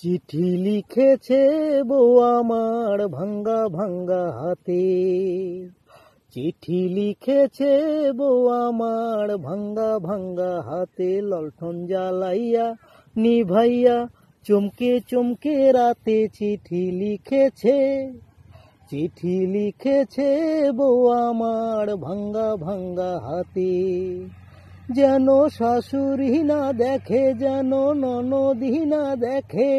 চিঠি লিখেছে বউ আমার ভাঙ্গা ভাঙ্গা হাতে। চিঠি লিখেছে বউ আমার ভাঙ্গা ভাঙ্গা হাতে। লণ্ঠন জ্বালাইয়া নিভাইয়া চমকে চমকে রাতে চিঠি লিখেছে। চিঠি লিখেছে বউ আমার ভাঙ্গা ভাঙ্গা হাতে। যেন শাশুড়ি না দেখে, যেন ননদি না দেখে,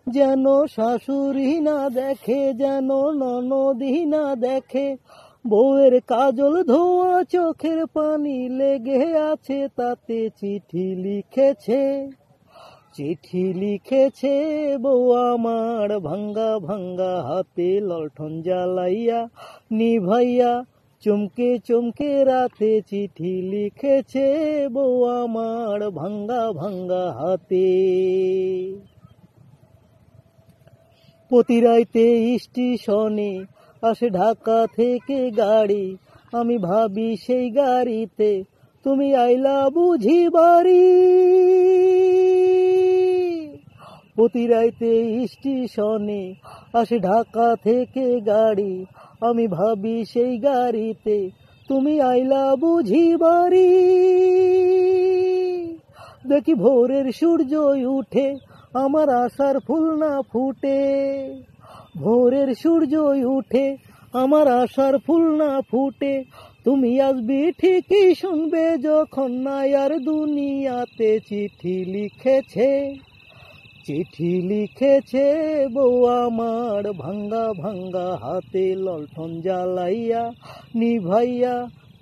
যেন শাশুড়ি না দেখে, যেন ননদি না দেখে। বউয়ের কাজল ধোয়া চোখের পানি লেগে আছে তাতে। চিঠি লিখেছে, চিঠি লিখেছে বউ আমার ভাঙ্গা ভাঙ্গা হাতে। লণ্ঠন জ্বালাইয়া নিভাইয়া চমকে চমকে রাতে চিঠি লিখেছে বউ আমার ভাঙ্গা ভাঙ্গা হাতে। প্রতি রাইতে স্টেশনে আসে ঢাকা থেকে গাড়ি, আমি ভাবি সেই গাড়িতে তুমি আইলা বুঝি বাড়ি। প্রতি রাইতে স্টেশনে আসে ঢাকা থেকে গাড়ি, আমি ভাবি সেই গাড়িতে তুমি আইলা বুঝি বাড়ি। দেখি ভোরের সূর্য উঠে আমার আশার ফুল না ফুটে। ভোরের সূর্য উঠে আমার আশার ফুল না ফুটে। তুমি আসবি ঠিকই শুনবে যখন নাই আর দুনিয়াতে। চিঠি লিখেছে, চিঠি লিখেছে বউ আমার ভাঙ্গা ভাঙ্গা হাতে। লণ্ঠন জ্বালাইয়া নিভাইয়া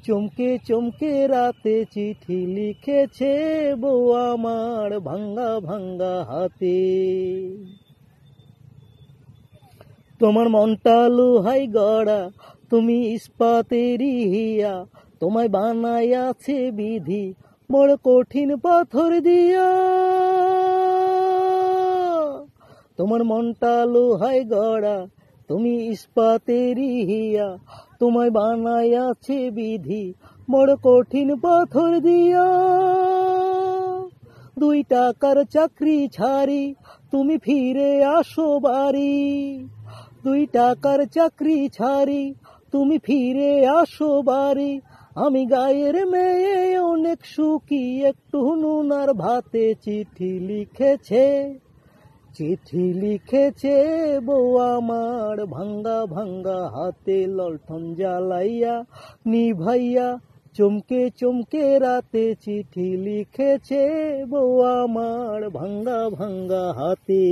চমকে চমকে রাতে চিঠি লিখেছে বউ আমার ভাঙ্গা ভাঙ্গা হাতে। তোমার মনটা লোহাই গড়া, তুমি ইস্পাতেরই হিয়া। তোমায় বানাইয়াছে বিধি বড় কঠিন পাথর দিয়া। তোমার মনটা লোহাই গড়া, তুমি ইস্পাতেরই হিয়া। তোমায় বানাইয়াছে বিধি বড় কঠিন পাথর দিয়া। 2 টাকার চাকরি ছাড়ি তুমি ফিরে আসো বাড়ি। 2 টাকার চাকরি ছাড়ি তুমি ফিরে আসো বাড়ি। আমি গায়ের মেয়ে অনেক সুখী, একটু নুন আর ভাতে। চিঠি লিখেছে, চিঠি লিখেছে বউ আমার ভাঙ্গা ভাঙ্গা হাতে। লণ্ঠন জ্বালাইয়া নিভাইয়া চমকে চমকে রাতে চিঠি লিখেছে বউ আমার ভাঙ্গা ভাঙ্গা হাতে।